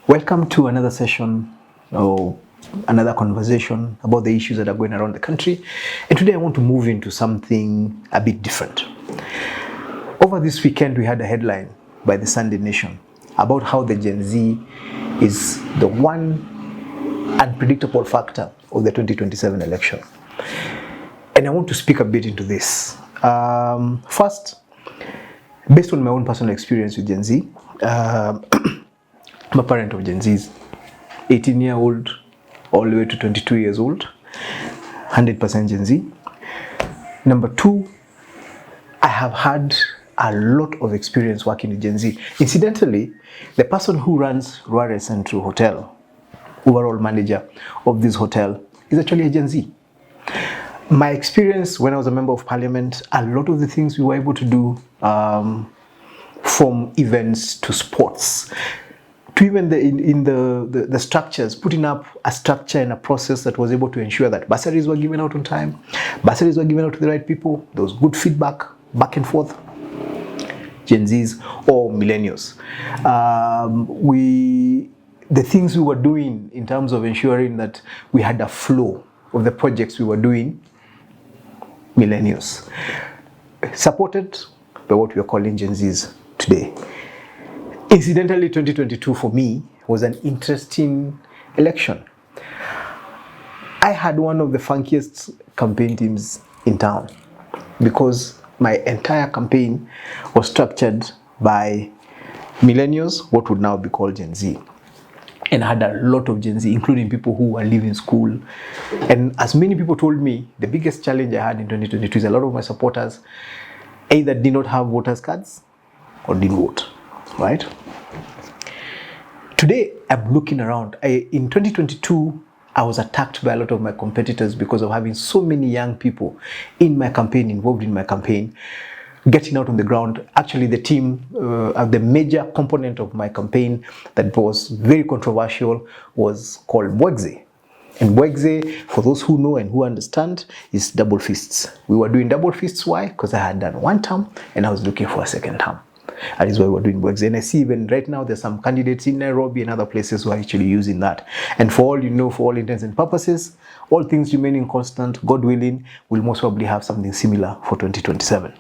Welcome to another session or another conversation about the issues that are going around the country. And today I want to move into something a bit different. Over this weekend, we had a headline by the Sunday Nation about how the Gen Z is the one unpredictable factor of the 2027 election. And I want to speak a bit into this. First, based on my own personal experience with Gen Z, I'm a parent of Gen Zs, 18-year-old all the way to 22 years old, 100% Gen Z. Number two, I have had a lot of experience working with Gen Z. Incidentally, the person who runs Ruare Central Hotel, overall manager of this hotel, is actually a Gen Z. My experience when I was a member of parliament, a lot of the things we were able to do, from events to sports, to even the structures, putting up a structure and a process that was able to ensure that bursaries were given out on time, bursaries were given out to the right people, there was good feedback, back and forth. Gen Zs or millennials. The things we were doing in terms of ensuring that we had a flow of the projects we were doing, millennials. Supported by what we are calling Gen Zs today. Incidentally, 2022 for me was an interesting election. I had one of the funkiest campaign teams in town because my entire campaign was structured by millennials, what would now be called Gen Z. And I had a lot of Gen Z, including people who were leaving school. And as many people told me, the biggest challenge I had in 2022 is a lot of my supporters either did not have voters cards or didn't vote, right? Today, I'm looking around. In 2022, I was attacked by a lot of my competitors because of having so many young people in my campaign, involved in my campaign, getting out on the ground. Actually, the team, the major component of my campaign that was very controversial was called GenZ. And GenZ, for those who know and who understand, is double fists. We were doing double fists. Why? Because I had done one term and I was looking for a second term. That is why we're doing GenZ. And I see even right now there's some candidates in Nairobi and other places who are actually using that. And for all you know, for all intents and purposes, all things remaining constant, God willing, we'll most probably have something similar for 2027.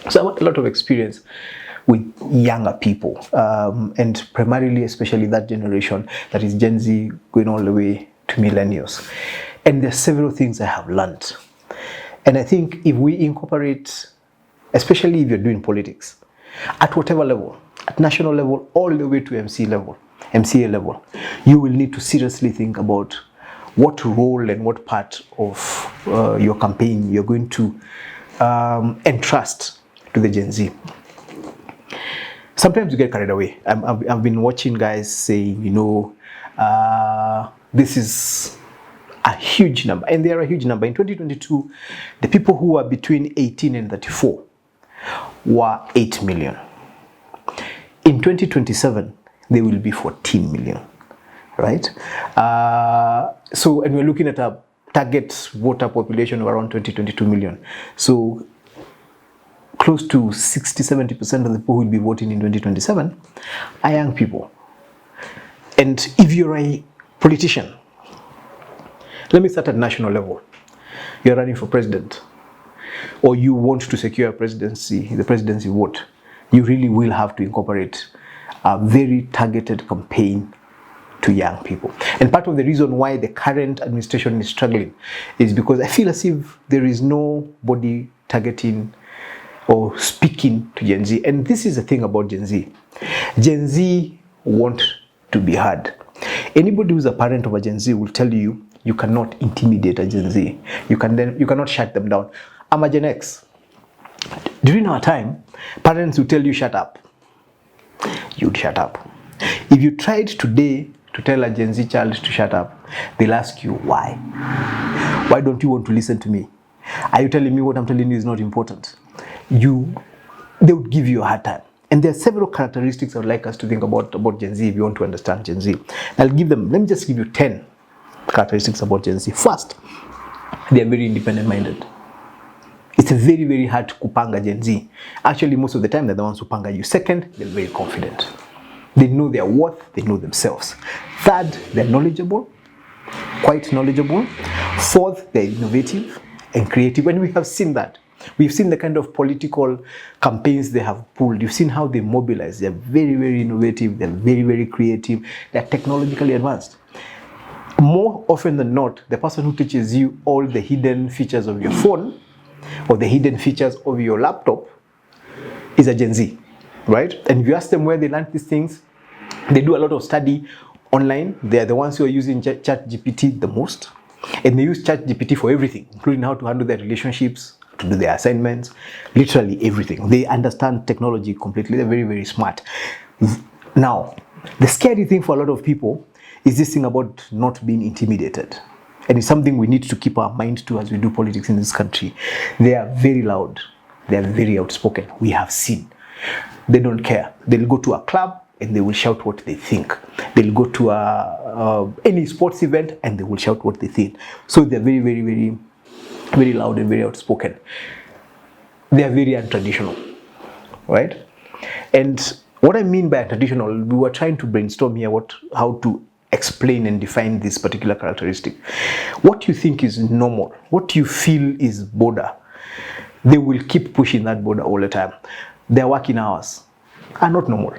So I want a lot of experience with younger people, and primarily, especially that generation that is Gen Z going all the way to millennials. And there are several things I have learned. And I think if we incorporate, especially if you're doing politics, at whatever level, at national level, all the way to MCA level, you will need to seriously think about what role and what part of your campaign you're going to entrust to the Gen Z. Sometimes you get carried away. I've been watching guys saying, this is a huge number, and they are a huge number. In 2022, the people who are between 18 and 34 were 8 million. In 2027, they will be 14 million, right? And we're looking at a target voter population of around 22 million. So close to 60-70% of the people who will be voting in 2027 are young people. And if you're a politician, let me start at national level. You're running for president, or you want to secure the presidency vote, you really will have to incorporate a very targeted campaign to young people. And part of the reason why the current administration is struggling is because I feel as if there is nobody targeting or speaking to Gen Z. And this is the thing about Gen Z. Gen Z want to be heard. Anybody who's a parent of a Gen Z will tell you, you cannot intimidate a Gen Z. You cannot shut them down. I'm a Gen X. During our time, parents would tell you, shut up. You'd shut up. If you tried today to tell a Gen Z child to shut up, they'll ask you, why? Why don't you want to listen to me? Are you telling me what I'm telling you is not important? They would give you a hard time. And there are several characteristics I would like us to think about Gen Z if you want to understand Gen Z. Let me just give you 10 characteristics about Gen Z. First, they are very independent-minded. It's very, very hard to kupanga Gen Z. Actually, most of the time, they're the ones who panga you. Second, they're very confident. They know their worth, they know themselves. Third, they're knowledgeable, quite knowledgeable. Fourth, they're innovative and creative. And we have seen that. We've seen the kind of political campaigns they have pulled. You've seen how they mobilize. They're very, very innovative. They're very, very creative. They're technologically advanced. More often than not, the person who teaches you all the hidden features of your phone or the hidden features of your laptop is a Gen Z, right? And if you ask them where they learned these things, they do a lot of study online. They're the ones who are using ChatGPT the most. And they use ChatGPT for everything, including how to handle their relationships, to do their assignments, literally everything. They understand technology completely. They're very, very smart. Now, the scary thing for a lot of people is this thing about not being intimidated. And it's something we need to keep our mind to as we do politics in this country. They are very loud. They are very outspoken. We have seen. They don't care. They'll go to a club and they will shout what they think. They'll go to any sports event and they will shout what they think. So they're very, very, very, very loud and very outspoken. They are very untraditional, right? And what I mean by untraditional, we were trying to brainstorm here how to explain and define this particular characteristic. What you think is normal, what you feel is border, they will keep pushing that border all the time. Their working hours are not normal,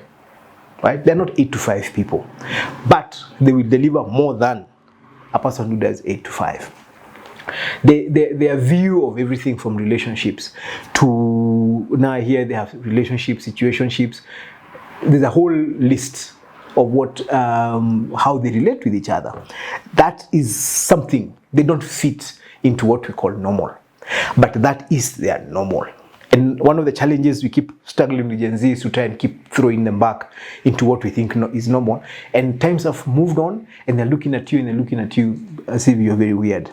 right? They're not 8 to 5 people, but they will deliver more than a person who does 8 to 5. Their view of everything from relationships to now here they have relationships, situationships. There's a whole list of what how they relate with each other. That is something they don't fit into what we call normal, but that is their normal. And one of the challenges we keep struggling with Gen Z is to try and keep throwing them back into what we think is normal. And times have moved on, and they're looking at you and they're looking at you as if you're very weird.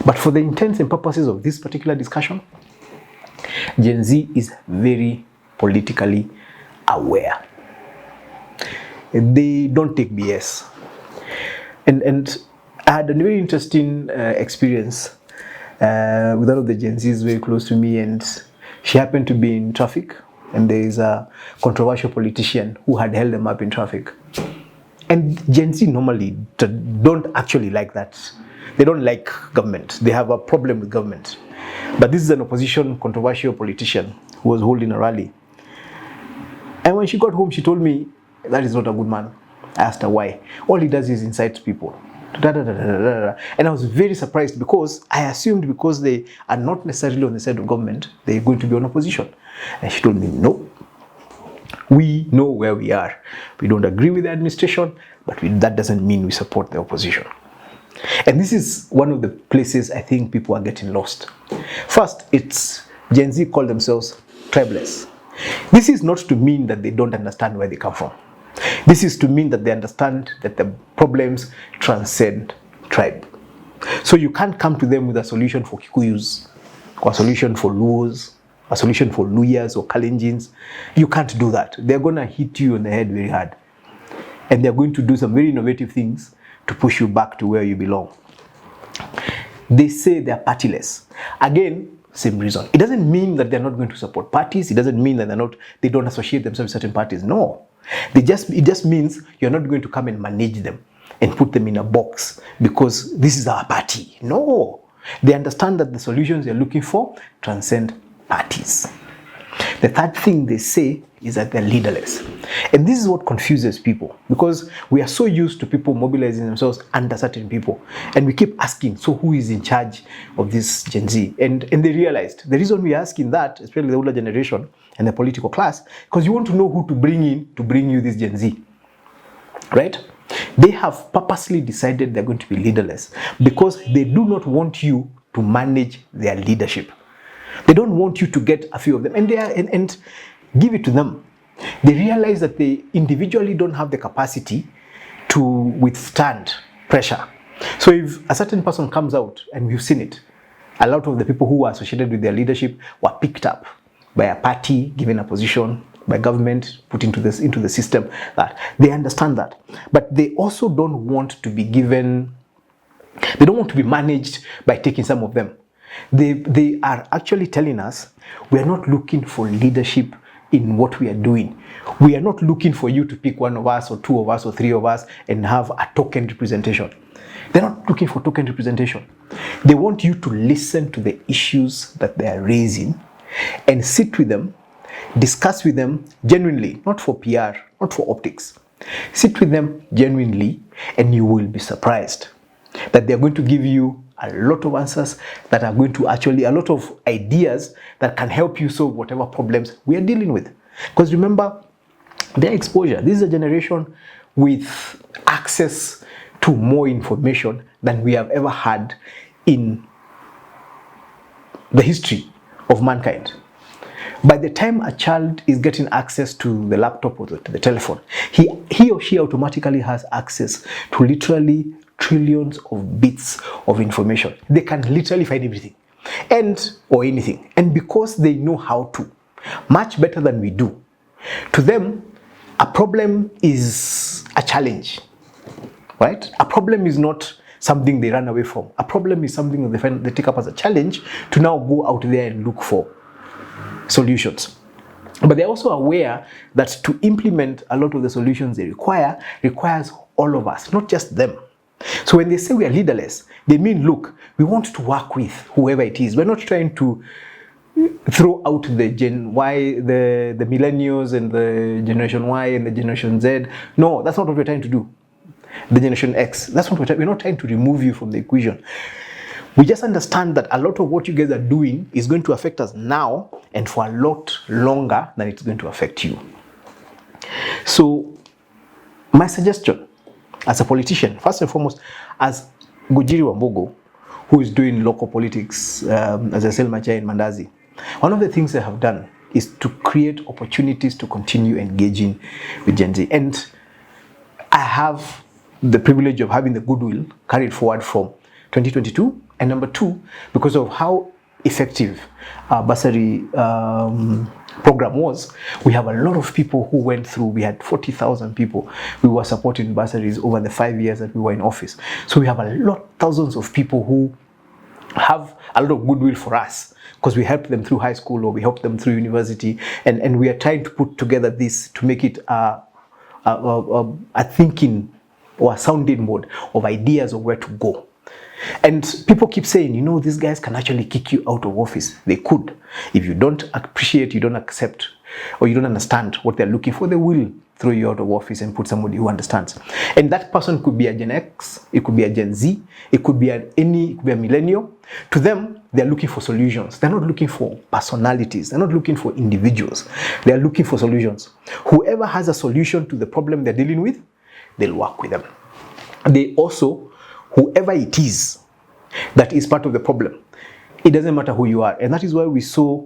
But for the intents and purposes of this particular discussion, Gen Z is very politically aware. They don't take BS. And I had a very interesting experience with one of the Gen Zs very close to me, and she happened to be in traffic, and there is a controversial politician who had held them up in traffic. And Gen Z normally don't actually like that. They don't like government. They have a problem with government. But this is an opposition controversial politician who was holding a rally. And when she got home, she told me, that is not a good man. I asked her why. All he does is incite people. And I was very surprised because I assumed because they are not necessarily on the side of government, they're going to be on opposition. And she told me, no. We know where we are. We don't agree with the administration, but that doesn't mean we support the opposition. And this is one of the places I think people are getting lost. First, it's Gen Z call themselves tribeless. This is not to mean that they don't understand where they come from. This is to mean that they understand that the problems transcend tribe. So you can't come to them with a solution for Kikuyus, or a solution for Luos, a solution for Luyas or Kalenjins. You can't do that. They're going to hit you on the head very hard. And they're going to do some very innovative things to push you back to where you belong. They say they're partyless. Again, same reason. It doesn't mean that they're not going to support parties. It doesn't mean that they don't associate themselves with certain parties. No. It just means you're not going to come and manage them and put them in a box because this is our party. No. They understand that the solutions they're looking for transcend parties. The third thing they say is that they're leaderless. And this is what confuses people because we are so used to people mobilizing themselves under certain people. And we keep asking, so who is in charge of this Gen Z? And they realized the reason we're asking that, especially the older generation and the political class, because you want to know who to bring in to bring you this Gen Z, right? They have purposely decided they're going to be leaderless because they do not want you to manage their leadership. They don't want you to get a few of them, and and give it to them. They realize that they individually don't have the capacity to withstand pressure. So if a certain person comes out, and we've seen it, a lot of the people who are associated with their leadership were picked up by a party, given a position, by government, put into the system. That they understand that, but they also don't want to be given. They don't want to be managed by taking some of them. They are actually telling us we are not looking for leadership in what we are doing. We are not looking for you to pick one of us or two of us or three of us and have a token representation. They're not looking for token representation. They want you to listen to the issues that they are raising and sit with them, discuss with them genuinely, not for PR, not for optics. Sit with them genuinely, and you will be surprised that they're going to give you a lot of answers that are going to actually, a lot of ideas that can help you solve whatever problems we are dealing with. Because remember, their exposure, this is a generation with access to more information than we have ever had in the history of mankind. By the time a child is getting access to the laptop or to the telephone, he or she automatically has access to literally trillions of bits of information. They can literally find everything or anything. And because they know how to, much better than we do, to them, a problem is a challenge, right? A problem is not something they run away from. A problem is something that they take up as a challenge to now go out there and look for solutions. But they're also aware that to implement a lot of the solutions they requires all of us, not just them. So when they say we are leaderless, they mean, look, we want to work with whoever it is. We're not trying to throw out the Gen Y, the millennials and the Generation Y and the Generation Z. No, that's not what we're trying to do. The Generation X, that's what we're not trying to remove you from the equation. We just understand that a lot of what you guys are doing is going to affect us now and for a lot longer than it's going to affect you. So my suggestion as a politician, first and foremost, as Gujiri Wambogo, who is doing local politics as a Selmacha in Mandazi, one of the things I have done is to create opportunities to continue engaging with Gen Z. And I have the privilege of having the goodwill carried forward from 2022. And number two, because of how effective our bursary program was, we have a lot of people who went through. We had 40,000 people we were supporting bursaries over the 5 years that we were in office. So we have thousands of people who have a lot of goodwill for us because we helped them through high school or we helped them through university. And we are trying to put together this to make it a thinking or a sounding board of ideas of where to go. And people keep saying, you know, these guys can actually kick you out of office. They could. If you don't appreciate, you don't accept, or you don't understand what they're looking for, they will throw you out of office and put somebody who understands. And that person could be a Gen X, it could be a Gen Z, it could be a millennial. To them, they're looking for solutions. They're not looking for personalities. They're not looking for individuals. They're looking for solutions. Whoever has a solution to the problem they're dealing with, they'll work with them. They also, whoever it is that is part of the problem, it doesn't matter who you are. And that is why we saw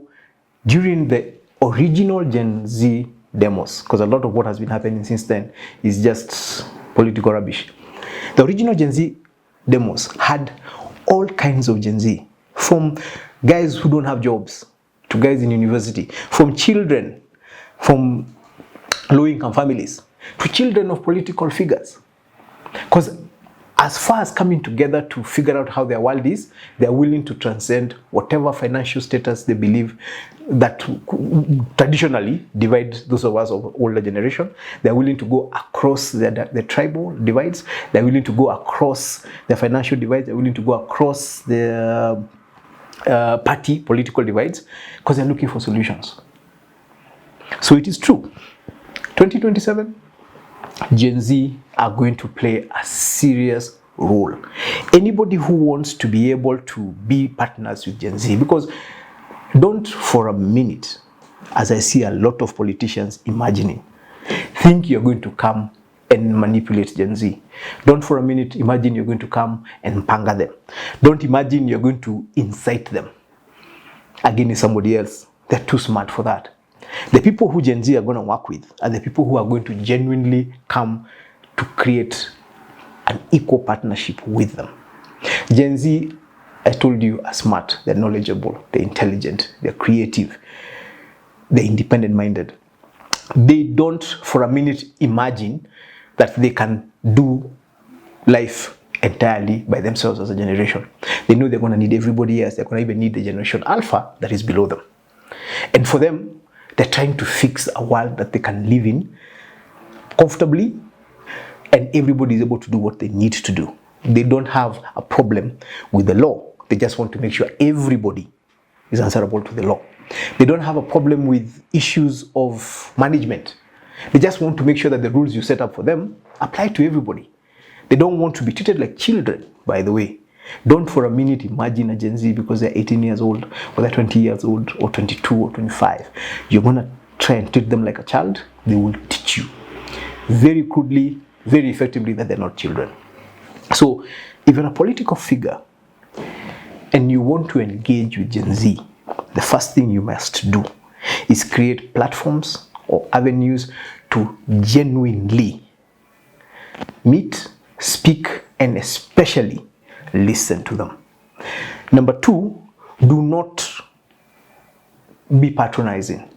during the original Gen Z demos, because a lot of what has been happening since then is just political rubbish. The original Gen Z demos had all kinds of Gen Z, from guys who don't have jobs to guys in university, from children from low-income families to children of political figures. Because as far as coming together to figure out how their world is, they're willing to transcend whatever financial status they believe that traditionally divides those of us of older generation. They're willing to go across the tribal divides. They're willing to go across the financial divides. They're willing to go across the party political divides because they're looking for solutions. So it is true. 2027, Gen Z are going to play a serious role. Anybody who wants to be able to be partners with Gen Z, because don't for a minute, as I see a lot of politicians imagining, think you're going to come and manipulate Gen Z. Don't for a minute imagine you're going to come and panga them. Don't imagine you're going to incite them against somebody else. They're too smart for that. The people who Gen Z are going to work with are the people who are going to genuinely come to create an equal partnership with them. Gen Z, I told you, are smart, they're knowledgeable, they're intelligent, they're creative, they're independent-minded. They don't for a minute imagine that they can do life entirely by themselves as a generation. They know they're going to need everybody else. They're going to even need the generation Alpha that is below them. And for them, They're trying to fix a world that they can live in comfortably, and everybody is able to do what they need to do. They don't have a problem with the law. They just want to make sure everybody is answerable to the law. They don't have a problem with issues of management. They just want to make sure that the rules you set up for them apply to everybody. They don't want to be treated like children, by the way. Don't for a minute imagine a Gen Z because they're 18 years old, or they're 20 years old, or 22 or 25. You're going to try and treat them like a child. They will teach you very crudely, very effectively that they're not children. So if you're a political figure and you want to engage with Gen Z, the first thing you must do is create platforms or avenues to genuinely meet, speak, and especially listen to them. Number two, do not be patronizing.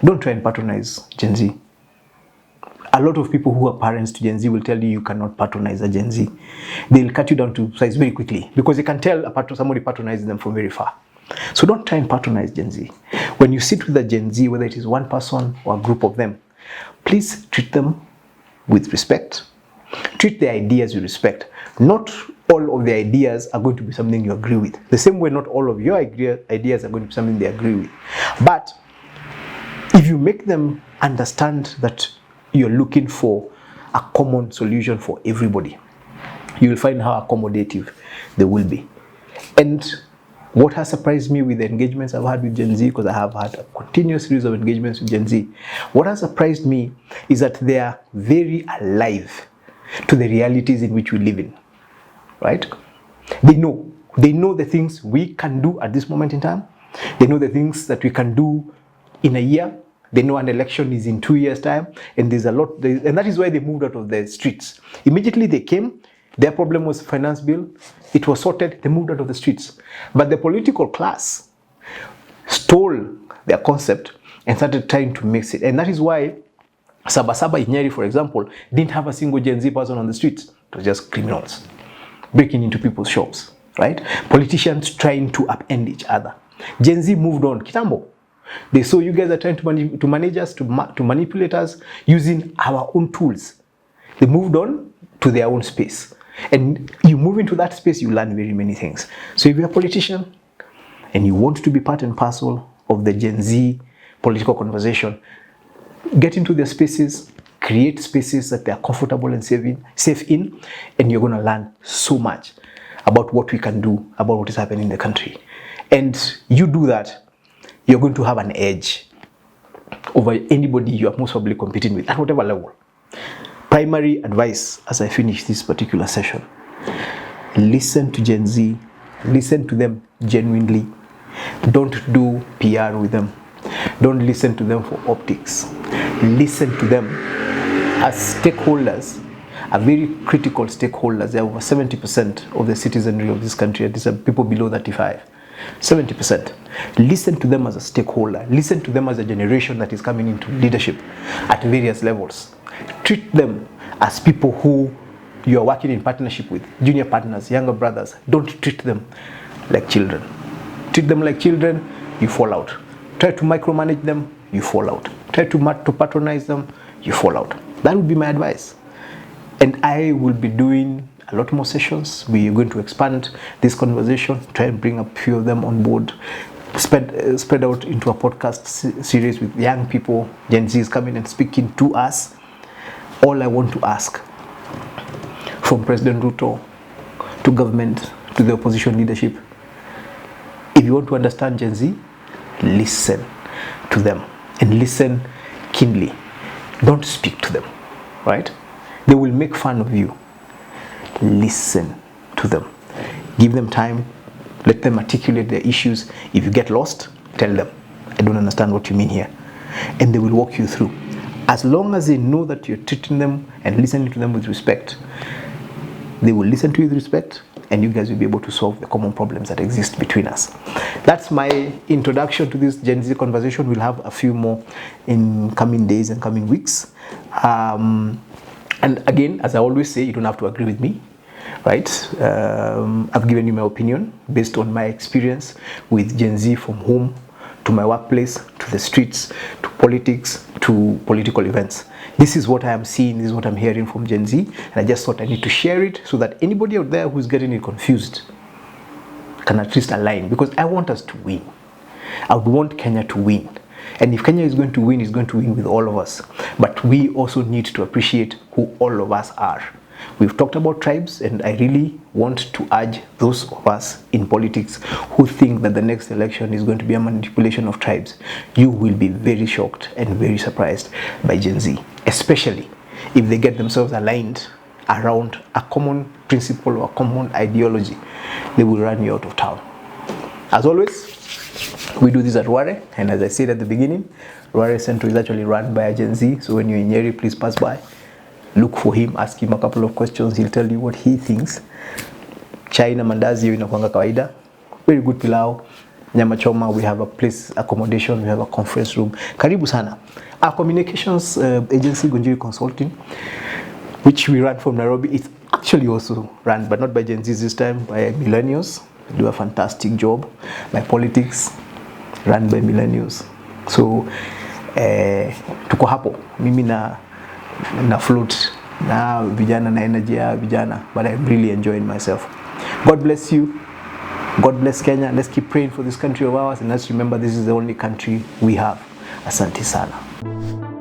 Don't try and patronize Gen Z. A lot of people who are parents to Gen Z will tell you you cannot patronize a Gen Z. They'll cut you down to size very quickly because they can tell somebody patronizing them from very far. So don't try and patronize Gen Z. When you sit with a Gen Z, whether it is one person or a group of them, please treat them with respect. Treat their ideas with respect. Not all of their ideas are going to be something you agree with. The same way not all of your ideas are going to be something they agree with. But if you make them understand that you're looking for a common solution for everybody, you will find how accommodative they will be. And what has surprised me with the engagements I've had with Gen Z, because I have had a continuous series of engagements with Gen Z, what has surprised me is that they are very alive to the realities in which we live in, right? They know the things we can do at this moment in time. They know the things that we can do in a year. They know an election is in 2 years' time, and there's a lot, and that is why they moved out of the streets. Immediately they came, their problem was finance bill, it was sorted, they moved out of the streets. But the political class stole their concept and started trying to mix it. And that is why Sabasaba in Nyeri, for example, didn't have a single Gen Z person on the streets. It was just criminals breaking into people's shops, right? Politicians trying to upend each other. Gen Z moved on. Kitambo. They saw you guys are trying to manage us, to manipulate us using our own tools. They moved on to their own space. And you move into that space, you learn very many things. So if you're a politician and you want to be part and parcel of the Gen Z political conversation, get into their spaces, create spaces that they are comfortable and safe in, and you're going to learn so much about what we can do, about what is happening in the country. And you do that, you're going to have an edge over anybody you are most probably competing with at whatever level. Primary advice as I finish this particular session: listen to Gen Z, listen to them genuinely. Don't do PR with them. Don't listen to them for optics. Listen to them as stakeholders, are very critical stakeholders. They are over 70% of the citizenry of this country. These are people below 35. 70%. Listen to them as a stakeholder. Listen to them as a generation that is coming into leadership at various levels. Treat them as people who you are working in partnership with, junior partners, younger brothers. Don't treat them like children. Treat them like children, you fall out. Try to micromanage them, you fall out. Try to patronize them, you fall out. That would be my advice. And I will be doing a lot more sessions. We are going to expand this conversation, try and bring a few of them on board, spread out into a podcast series with young people, Gen Z is coming and speaking to us. All I want to ask, from President Ruto to government to the opposition leadership, if you want to understand Gen Z, listen to them and listen keenly. Don't speak to them, right? They will make fun of you. Listen to them. Give them time. Let them articulate their issues. If you get lost, tell them, I don't understand what you mean here. And they will walk you through. As long as they know that you're treating them and listening to them with respect, they will listen to you with respect, and you guys will be able to solve the common problems that exist between us. That's my introduction to this Gen Z conversation. We'll have a few more in coming days and coming weeks. And again, as I always say, you don't have to agree with me, right? I've given you my opinion based on my experience with Gen Z from home to my workplace, to the streets, to politics, to political events. This is what I am seeing, this is what I'm hearing from Gen Z, and I just thought I need to share it so that anybody out there who's getting it confused can at least align, because I want us to win. I would want Kenya to win. And if Kenya is going to win, it's going to win with all of us. But we also need to appreciate who all of us are. We've talked about tribes, and I really want to urge those of us in politics who think that the next election is going to be a manipulation of tribes. You will be very shocked and very surprised by Gen Z, especially if they get themselves aligned around a common principle or a common ideology. They will run you out of town. As always, we do this at Ware, and as I said at the beginning, Ware Central is actually run by a Gen Z, so when you're in Nyeri, please pass by. Look for him, ask him a couple of questions, he'll tell you what he thinks. Chai na mandazi inakuanga kawaida. Very good pilau. Nyama choma, we have a place accommodation, we have a conference room. Karibu sana. Our communications agency, Gunjiri Consulting, which we run from Nairobi, it's actually also run, but not by Gen Z this time, by millennials. They do a fantastic job. My politics, run by millennials. So, tuko hapo. Mimi na float na vijana na energy ya vijana, but I'm really enjoying myself. God bless you. God bless Kenya. Let's keep praying for this country of ours, and let's remember this is the only country we have. Asante sana.